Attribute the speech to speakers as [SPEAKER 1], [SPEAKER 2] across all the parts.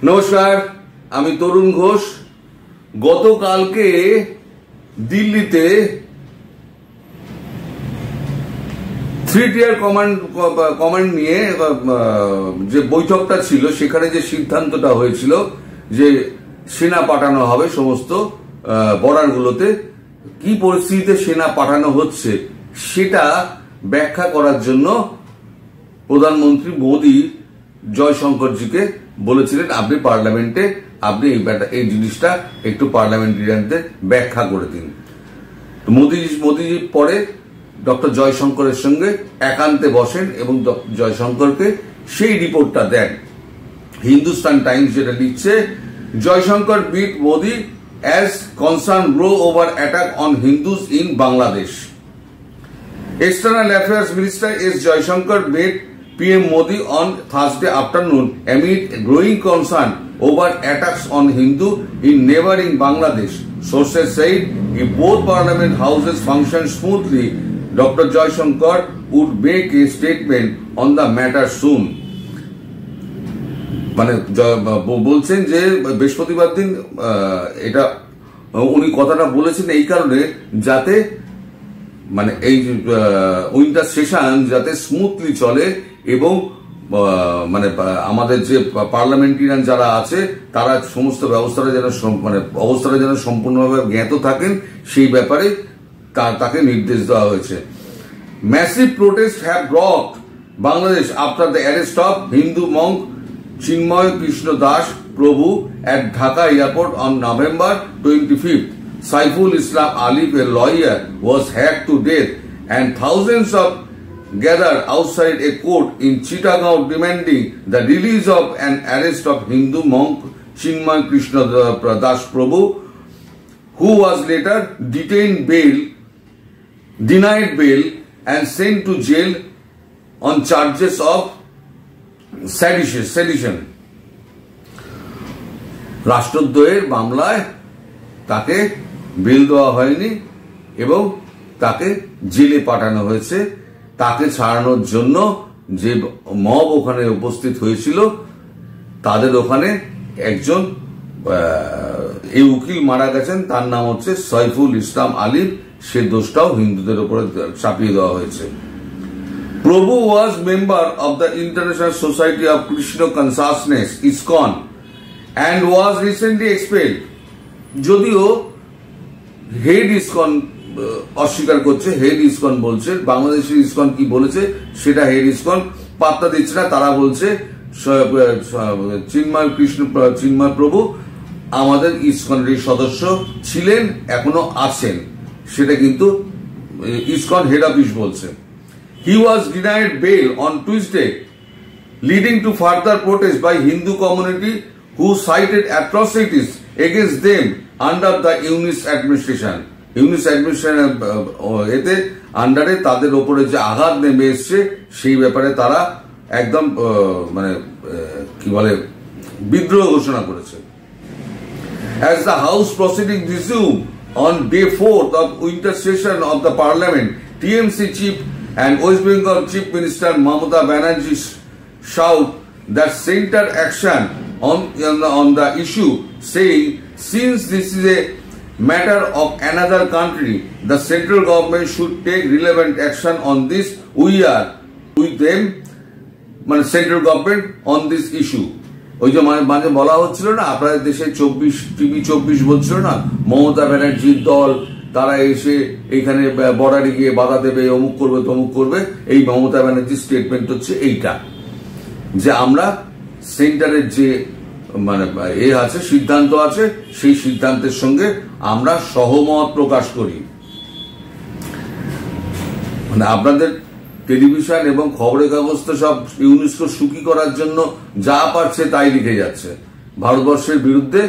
[SPEAKER 1] নমস্কার, আমি তরুণ ঘোষ। গতকালকে দিল্লিতে 3 টিয়ার কমান্ড নিয়ে যে বৈঠকটা ছিল, সেখানে যে সিদ্ধান্তটা হয়েছিল যে সেনা পাঠানো হবে সমস্ত বর্ডারগুলোতে, কি পরিস্থিতিতে সেনা পাঠানো হচ্ছে সেটা ব্যাখ্যা করার জন্য প্রধানমন্ত্রী মোদী জয়শঙ্করজিকে বলেছিলেন আপনি পার্লামেন্টে এই জিনিসটা একটু পার্লামেন্টারিয়ানদের ব্যাখ্যা করে দিন। মোদীজি পরে ডক্টর জয়শঙ্করের সঙ্গে একান্তে বসেন এবং জয়শঙ্করকে সেই রিপোর্টটা দেন। হিন্দুস্তান টাইমস যেটা লিখছে, Jaishankar beat Modi as concern grow over attack on Hindus in Bangladesh. External Affairs Minister S. Jaishankar met PM Modi on Thursday afternoon amid growing concern over attacks on Hindu in neighboring Bangladesh. Sources said if both parliament houses function smoothly, Dr. Jaishankar would make a statement on the matter soon. মানে বলছেন যে বৃহস্পতিবার দিন এটা উনি কথাটা বলেছেন এই কারণে যাতে মানে এই উইন্টার সেশন যাতে স্মুথলি চলে এবং মানে আমাদের যে পার্লামেন্টারিয়ান যারা আছে তারা সমস্ত অবস্থাটা যেন সম্পূর্ণভাবে জ্ঞাত থাকেন সেই ব্যাপারে তাকে নির্দেশ দেওয়া হয়েছে। Massive protest have rocked Bangladesh after the arrest of Hindu Monk Chinmay Krishna Das Prabhu at Dhaka airport on November 25th. Saiful Islam Alif, a lawyer, was hacked to death and thousands of gathered outside a court in Chittagong demanding the release of an arrest of Hindu monk Chinmay Krishna Das Prabhu, who was later denied bail and sent to jail on charges of sedition. রাষ্ট্রদ্রোহের মামলায় তাকে bell দেওয়া হয়নি এবং তাকে জেলে পাঠানো হয়েছে। তাকে ছাড়ানোর জন্য যে মব ওখানে উপস্থিত হয়েছিল তাদের ওখানে একজন এই উকিল মারা গেছেন, তার নাম হচ্ছে সাইফুল ইসলাম আলিফ। সে দোষটাও হিন্দুদের উপরে চাপিয়ে দেওয়া হয়েছে। Prabhu was member of the International Society of Krishna Consciousness (ISKCON) and was recently expelled. যদিও হেড ইসকন অস্বীকার করছে, হেড ইসকন বলছে, বাংলাদেশের ইসকন কি বলেছে সেটা হেড ইসকন পাত্তা দিচ্ছে না। তারা বলছে চিন্ময় প্রভু আমাদের ইসকনের সদস্য ছিলেন, এখনো আছেন, সেটা কিন্তু ইসকন হেড অফিস বলছে। He was denied bail on Tuesday, leading to further protest by Hindu community who cited atrocities against them under the UNIS administration. UNIS administration এতে আন্ডারে তাদের উপরে যে আঘাত নেমে এসছে সেই ব্যাপারে তারা একদম মানে কি বলে বিদ্রোহ ঘোষণা করেছে। As the House proceeding resumed on day 4th of winter session of the Parliament, TMC chief and West Bengal Chief Minister Mamata Banerjee shout that center action on the issue, saying since this is a matter of another country, the central government should take relevant action on this. We are with them, central government on this issue. ওই যে মাঝে বলা হচ্ছিল না আপনাদের দেশে TV 24 বলছিল না মমতা ব্যানার্জির দল তারা এসে এখানে বর্ডারে গিয়ে বাধা দেবে, অমুক করবে তমুক করবে। এই মমতা ব্যানার্জির স্টেটমেন্ট হচ্ছে এইটা যে আমরা সেন্টারের যে আছে সিদ্ধান্ত আছে সেই সিদ্ধান্তের সঙ্গে আমরা সহমত প্রকাশ করি। আপনাদের টেলিভিশন এবং খবরের কাগজ তো সব ইউনেস্কো সুখী করার জন্য যা পারছে তাই লিখে যাচ্ছে, ভারতবর্ষের বিরুদ্ধে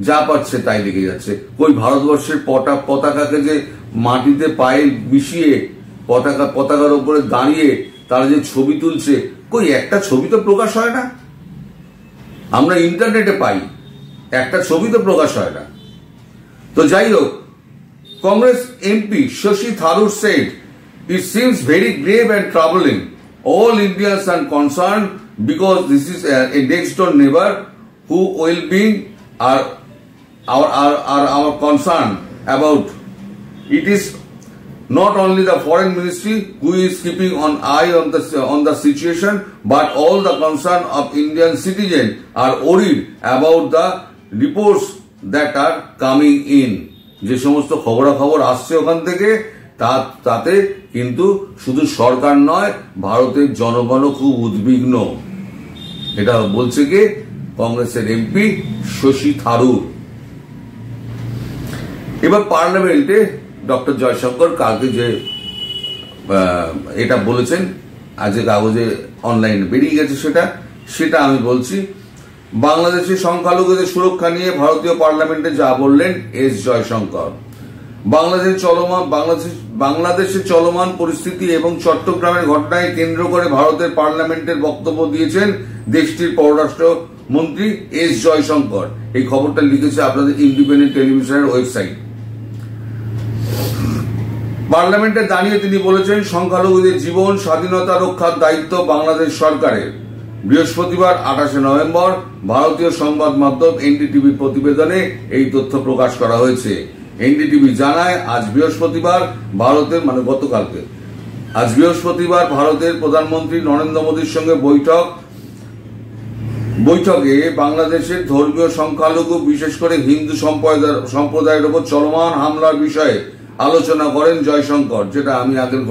[SPEAKER 1] যা পাচ্ছে তাই লিখে যাচ্ছে। কই ভারতবর্ষের পতাকাকে যে মাটিতে পায়ে মিশিয়ে পতাকার উপরে দাঁড়িয়ে তারা যে ছবি তুলছে, কই একটা ছবি তো প্রকাশ হয় না। আমরা ইন্টারনেটে পাই, একটা ছবি তো প্রকাশ হয় না। তো যাই হোক, Congress MP Shashi Tharoor said it seems very grave and troubling. All Indians are concerned because this is a next door neighbor who well-being are our concern about. It is not only the foreign ministry who is keeping an eye on the situation, but all the concern of Indian citizens are worried about the reports that are coming in. যে সমস্ত খবরাখবর আসছে ওখান থেকে তাতে কিন্তু শুধু সরকার নয়, ভারতের জনগণও খুব উদ্বিগ্ন। এটা বলছে কি কংগ্রেসের এমপি শশী থারুর। এবার পার্লামেন্টে ডক্টর জয়শঙ্কর কালকে যে এটা বলেছেন, আজকে কাগজে অনলাইনে বেরিয়ে গেছে, সেটা আমি বলছি। বাংলাদেশের সংখ্যালঘুদের সুরক্ষা নিয়ে ভারতীয় পার্লামেন্টে যা বললেন এস জয়শঙ্কর। বাংলাদেশে চলমান পরিস্থিতি এবং চট্টগ্রামের ঘটনায় কেন্দ্র করে ভারতের পার্লামেন্টের বক্তব্য দিয়েছেন দেশটির পররাষ্ট্র মন্ত্রী এস জয়শঙ্কর। এই খবরটা লিখেছে আপনাদের ইন্ডিপেন্ডেন্ট টেলিভিশনের ওয়েবসাইট। পার্লামেন্টে দাঁড়িয়ে তিনি বলেছেন, সংখ্যালঘুদের জীবন স্বাধীনতা রক্ষার দায়িত্ব বাংলাদেশ সরকারের। বৃহস্পতিবার 28 নভেম্বর ভারতীয় সংবাদ মাধ্যম এনডিটিভির প্রতিবেদনে এই তথ্য প্রকাশ করা হয়েছে। এনডিটিভি জানায়, আজ বৃহস্পতিবার ভারতের প্রধানমন্ত্রী নরেন্দ্র মোদীর সঙ্গে বৈঠকে বাংলাদেশের ধর্মীয় সংখ্যালঘু বিশেষ করে হিন্দু সম্প্রদায়ের উপর চলমান হামলার বিষয়ে আলোচনা করেন জয়শঙ্কর, যেটা আমি আগের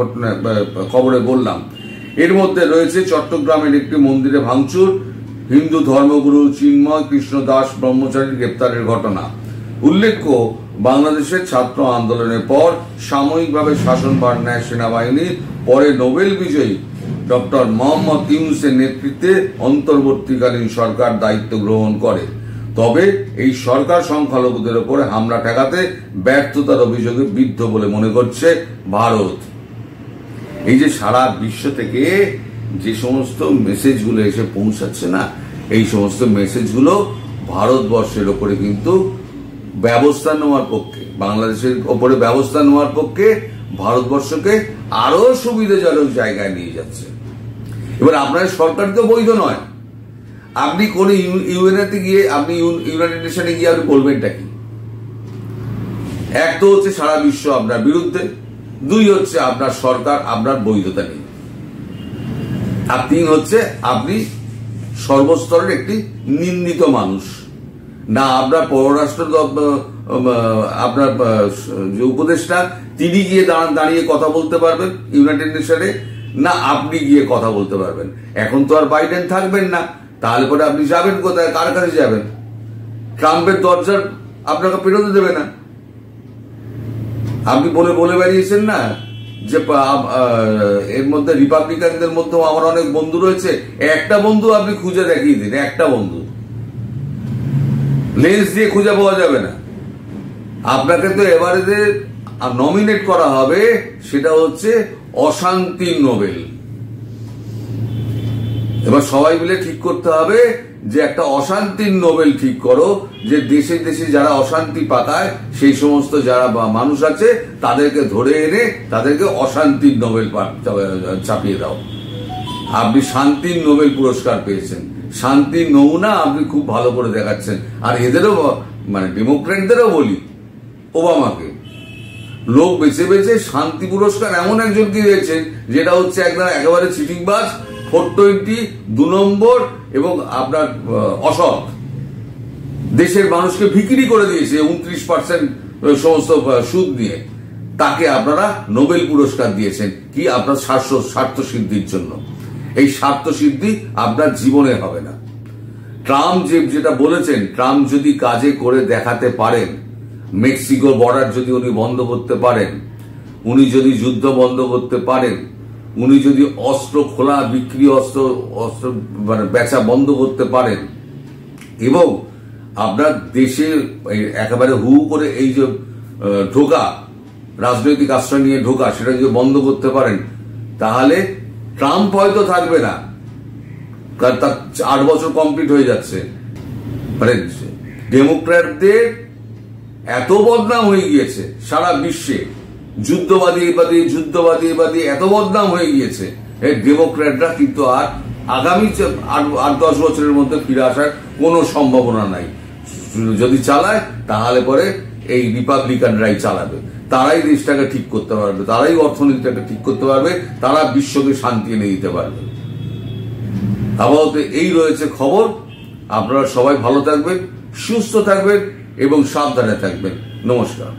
[SPEAKER 1] খবরে বললাম। এর মধ্যে রয়েছে চট্টগ্রামের একটি মন্দিরে ভাঙচুর, হিন্দু ধর্মগুরু চিন্ময় কৃষ্ণ দাস ব্রহ্মচারীর গ্রেপ্তারের ঘটনা। উল্লেখ্য, বাংলাদেশের ছাত্র আন্দোলনের পর সাময়িকভাবে শাসনভার নেয় সেনাবাহিনী। পরে নোবেল বিজয়ী ডক্টর মোহাম্মদ ইউনূসের নেতৃত্বে অন্তর্বর্তীকালীন সরকার দায়িত্ব গ্রহণ করে। তবে এই সরকার সংখ্যালঘুদের উপরে হামলা ঠেকাতে ব্যর্থতার অভিযোগে বিদ্ধ বলে মনে করছে ভারত। এই যে সারা বিশ্ব থেকে যে সমস্ত মেসেজগুলো এসে পৌঁছাচ্ছে না, এই সমস্ত মেসেজগুলো ভারতবর্ষের ওপরে কিন্তু ব্যবস্থা নেওয়ার পক্ষে, বাংলাদেশের ওপরে ব্যবস্থা নেওয়ার পক্ষে ভারতবর্ষকে আরো সুবিধাজনক জায়গায় নিয়ে যাচ্ছে। এবার আপনার সরকার তো বৈধ নয়, আপনি কোন ইউএনএতে গিয়ে, আপনি ইউনাইটেড নেশনে গিয়ে আপনি বলবেনটা কি? এক তো হচ্ছে সারা বিশ্ব আপনার বিরুদ্ধে, দুই হচ্ছে আপনার সরকার আপনার বৈধতা নেই, আর তিন হচ্ছে আপনি সর্বস্তরের একটি নিন্দিত মানুষ। না আপনার পররাষ্ট্র আপনার যে উপদেষ্টা তিনি গিয়ে দাঁড়িয়ে কথা বলতে পারবেন ইউনাইটেড নেশনে, না আপনি গিয়ে কথা বলতে পারবেন। এখন তো আর বাইডেন থাকবেন না, তাহলে পরে আপনি যাবেন কোথায়, কার কাছে যাবেন? ট্রাম্পের দরজার আপনাকে পেরোতে দেবে না। আপনি বলে বেরিয়েছেন না যে এর মধ্যে রিপাবলিকানদের মধ্যেও আমার অনেক বন্ধু রয়েছে। একটা বন্ধু আপনি খুঁজে দেখিয়ে দিন, একটা বন্ধু। লেন্স দিয়ে খুঁজে পাওয়া যাবে না। আপনাকে তো এবারে যে নমিনেট করা হবে সেটা হচ্ছে অশান্তির নোবেল। এবার সবাই মিলে ঠিক করতে হবে যে একটা অশান্তির নোবেল ঠিক করো, যে দেশে দেশে যারা অশান্তি পাতায় সেই সমস্ত যারা মানুষ আছে তাদেরকে ধরে এনে তাদেরকে অশান্তির নোবেল চাপিয়ে দাও। আপনি শান্তির নোবেল পুরস্কার পেয়েছেন, শান্তির নমুনা আপনি খুব ভালো করে দেখাচ্ছেন। আর এদেরও ডেমোক্রেটদেরও বলি, ওবামাকে লোক বেছে বেছে শান্তি পুরস্কার এমন একজনকে দিয়েছেন যেটা হচ্ছে একেবারে চিটিংবাজ, 420, 2 নম্বর এবং আপনার অসৎ, দেশের মানুষকে বিক্রি করে দিয়েছে 29% সমস্ত সুদ নিয়ে। তাকে আপনারা নোবেল পুরস্কার দিয়েছেন কি? আপনার স্বার্থ সিদ্ধির জন্য। এই স্বার্থ সিদ্ধি আপনার জীবনে হবে না। ট্রাম্প যেটা বলেছেন, ট্রাম্প যদি কাজে করে দেখাতে পারেন, মেক্সিকো বর্ডার যদি উনি বন্ধ করতে পারেন, উনি যদি যুদ্ধ বন্ধ করতে পারেন, উনি যদি অস্ত্র খোলা বিক্রি অস্ত্র বেচা বন্ধ করতে পারেন, এবং আপনার দেশে একেবারে হু করে এই যে ঢোকা, রাজনৈতিক আশ্রয় নিয়ে ঢোকা, সেটা যদি বন্ধ করতে পারেন, তাহলে ট্রাম্প হয়তো থাকবে না, কারণ তার 8 বছর কমপ্লিট হয়ে যাচ্ছে। ডেমোক্র্যাটদের এত বদনাম হয়ে গিয়েছে সারা বিশ্বে, যুদ্ধবাদী এত বদনাম হয়ে গিয়েছে, ডেমোক্র্যাটরা কিন্তু আর আগামী 8-10 বছরের মধ্যে ফিরে আসার কোনো সম্ভাবনা নাই। যদি চালায় তাহলে পরে এই রিপাবলিকানরাই চালাবে, তারাই দেশটাকে ঠিক করতে পারবে, তারাই অর্থনীতিটাকে ঠিক করতে পারবে, তারা বিশ্বকে শান্তি এনে দিতে পারবে। আপাতত এই রয়েছে খবর। আপনারা সবাই ভালো থাকবেন, সুস্থ থাকবেন এবং সাবধানে থাকবেন। নমস্কার।